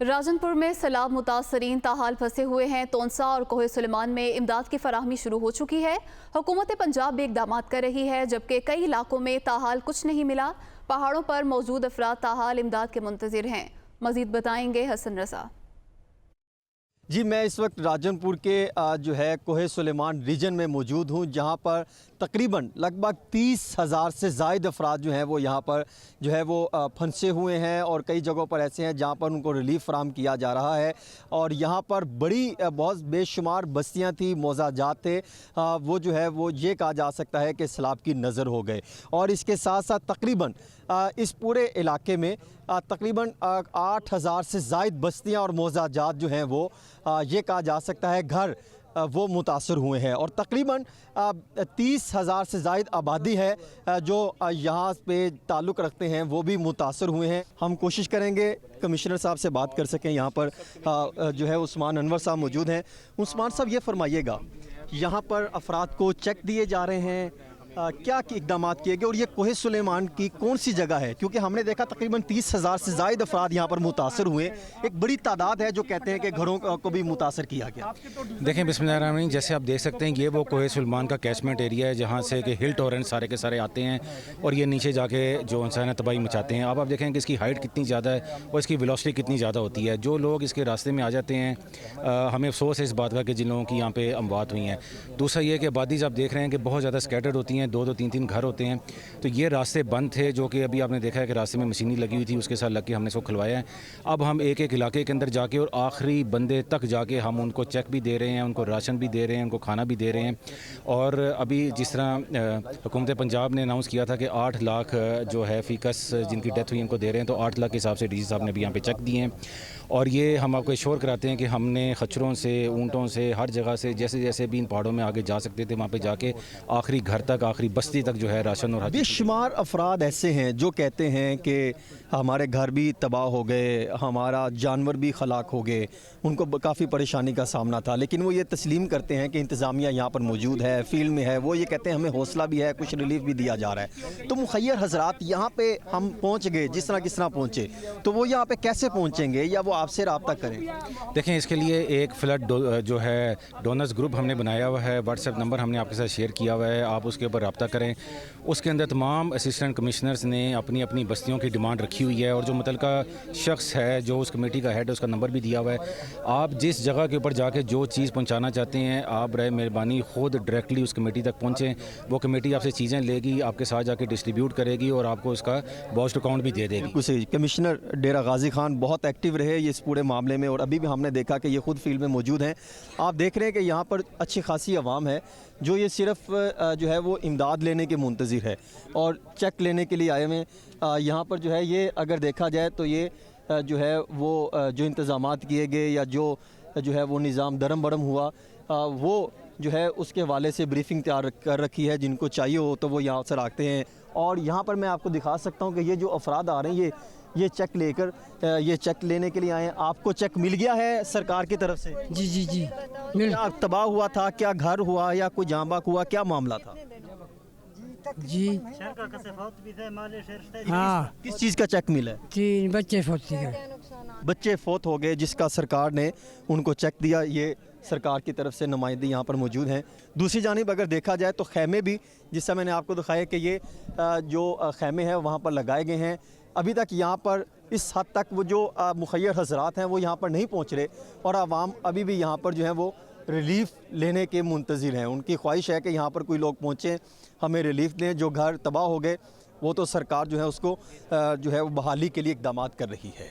राजनपुर में सैलाब मुतासरीन ताहाल फंसे हुए हैं। तोंसा और कोहे सुलेमान में इमदाद की फराहमी शुरू हो चुकी है। हुकूमत पंजाब भी इकदाम कर रही है, जबकि कई इलाकों में ताहाल कुछ नहीं मिला। पहाड़ों पर मौजूद अफराद ताहाल इमदाद के मुंतजिर हैं। मजीद बताएंगे हसन रजा। जी, मैं इस वक्त राजनपुर के जो है कोहे सुलेमान रीजन में मौजूद हूँ, जहाँ पर तकरीबन लगभग 30,000 से ज़ायद अफराद जो हैं वो यहाँ पर जो है वो फंसे हुए हैं और कई जगहों पर ऐसे हैं जहाँ पर उनको रिलीफ फराहम किया जा रहा है। और यहाँ पर बड़ी बहुत बेशुमार बस्तियाँ थी, मौजाजात थे, वो जो है वो ये कहा जा सकता है कि सैलाब की नज़र हो गए। और इसके साथ साथ तकरीबन इस पूरे इलाके में तकरीबन 8,000 से ज़ायद बस्तियाँ और मौजाजात जो हैं वो ये कहा जा सकता है घर वो मुतासर हुए हैं। और तकरीबन 30,000 से ज़ायद आबादी है जो यहाँ पे ताल्लुक़ रखते हैं, वो भी मुतासर हुए हैं। हम कोशिश करेंगे कमिश्नर साहब से बात कर सकें। यहाँ पर जो है उस्मान अनवर साहब मौजूद हैं। उस्मान साहब, ये फरमाइएगा, यहाँ पर अफराद को चेक दिए जा रहे हैं, क्या इकदाम किए गए और ये कोहे सुलेमान की कौन सी जगह है? क्योंकि हमने देखा तकरीबन 30,000 से ज़ायद अफराद यहाँ पर मुतासर हुए। एक बड़ी तादाद है जो कहते हैं कि घरों को भी मुतासर किया गया। देखें, बिस्मिल्लाहिर्रहमानिर्रहीम, जैसे आप देख सकते हैं ये वो कोहे सुलेमान का कैचमेंट एरिया है, जहाँ से कि हिल टॉरेंट सारे के सारे आते हैं और ये नीचे जाके जो इंसान तबाही मचाते हैं। अब आप देखें कि इसकी हाइट कितनी ज़्यादा है और इसकी वेलोसिटी कितनी ज़्यादा होती है। जो लोग इसके रास्ते में आ जाते हैं, हमें अफसोस है इस बात का कि जिन लोगों की यहाँ पे अमवात हुई हैं। दूसरा ये कि आबादीज़ आप देख रहे हैं कि बहुत ज़्यादा स्कैटर्ड होती हैं, 2-2 3-3 घर होते हैं। तो ये रास्ते बंद थे, जो कि अभी आपने देखा है कि रास्ते में मशीनी लगी हुई थी, उसके साथ लग के हमने इसको खुलवाया है। अब हम एक एक इलाके के अंदर जाके और आखिरी बंदे तक जाके हम उनको चेक भी दे रहे हैं, उनको राशन भी दे रहे हैं, उनको खाना भी दे रहे हैं। और अभी जिस तरह हुकूमत पंजाब ने अनाउंस किया था कि 8 लाख जो है फ़ीकस जिनकी डेथ हुई उनको दे रहे हैं, तो 8 लाख के हिसाब से डी साहब ने भी यहाँ पे चेक दिए हैं। और ये हम आपको एश्योर कराते हैं कि हमने खच्चरों से, ऊँटों से, हर जगह से जैसे जैसे भी इन पहाड़ों में आगे जा सकते थे वहाँ पे जाके आखिरी घर तक, आखिरी बस्ती तक जो है राशन और बेशुमार अफराद ऐसे हैं जो कहते हैं कि हमारे घर भी तबाह हो गए, हमारा जानवर भी खलाक हो गए, उनको काफ़ी परेशानी का सामना था। लेकिन वो ये तस्लीम करते हैं कि इंतज़ामिया यहाँ पर मौजूद है, फील्ड में है। वो ये कहते हैं हमें हौसला भी है, कुछ रिलीफ भी दिया जा रहा है। तो मुखय्यर हजरात यहाँ पे हम पहुँच गए, जिस तरह पहुँचे, तो वो यहाँ पे कैसे पहुँचेंगे या वो आपसे रब्ता करें? देखें, इसके लिए एक फ्लड जो है डोनर्स ग्रुप हमने बनाया हुआ है, व्हाट्सएप नंबर हमने आपके साथ शेयर किया हुआ है, आप उसके ऊपर रब्ता करें। उसके अंदर तमाम असिस्टेंट कमिश्नर्स ने अपनी अपनी बस्तियों की डिमांड रखी हुई है और जो मुतलका शख्स है, जो उस कमेटी का हेड है, उसका नंबर भी दिया हुआ है। आप जिस जगह के ऊपर जाके जो चीज़ पहुंचाना चाहते हैं, आप रहे मेहरबानी ख़ुद डायरेक्टली उस कमेटी तक पहुंचें। वो कमेटी आपसे चीज़ें लेगी, आपके साथ जाके डिस्ट्रीब्यूट करेगी और आपको उसका बॉस्ट अकाउंट भी दे देगी। कमिश्नर डेरा गाजी खान बहुत एक्टिव रहे इस पूरे मामले में और अभी भी हमने देखा कि ये खुद फील्ड में मौजूद हैं। आप देख रहे हैं कि यहाँ पर अच्छी खासी आवाम है जो ये सिर्फ जो है वो इमदाद लेने के मुंतज़िर है और चेक लेने के लिए आए हुए हैं। यहाँ पर जो है ये अगर देखा जाए तो ये जो है वो जो इंतज़ामात किए गए या जो है वो निज़ाम दरम बरम हुआ, वो जो है उसके हवाले से ब्रीफिंग तैयार कर रखी है। जिनको चाहिए हो तो वो यहाँ से रखते हैं। और यहाँ पर मैं आपको दिखा सकता हूँ कि ये जो अफराद आ रहे हैं ये चेक लेकर ये चेक लेने के लिए आए हैं। आपको चेक मिल गया है सरकार की तरफ से? जी जी जी, क्या तबाह हुआ था, क्या घर हुआ या कोई जांबाक हुआ, क्या मामला था? जी हाँ, किस चीज़ का चेक मिला है? 3 बच्चे फौत गए। बच्चे फौत हो गए, जिसका सरकार ने उनको चेक दिया। ये सरकार की तरफ से नुमाइंदे यहाँ पर मौजूद हैं। दूसरी जानिब अगर देखा जाए तो खैमे भी, जिससे मैंने आपको दिखाया कि ये जो खैमे हैं वहाँ पर लगाए गए हैं। अभी तक यहाँ पर इस हद तक वो जो मुखय्यर हजरात हैं वो यहाँ पर नहीं पहुँच रहे और आवाम अभी भी यहाँ पर जो है वो रिलीफ़ लेने के मुंतज़िर हैं। उनकी ख्वाहिश है कि यहाँ पर कोई लोग पहुँचें, हमें रिलीफ़ दें। जो घर तबाह हो गए वो तो सरकार जो है उसको जो है वो बहाली के लिए इक़दाम कर रही है।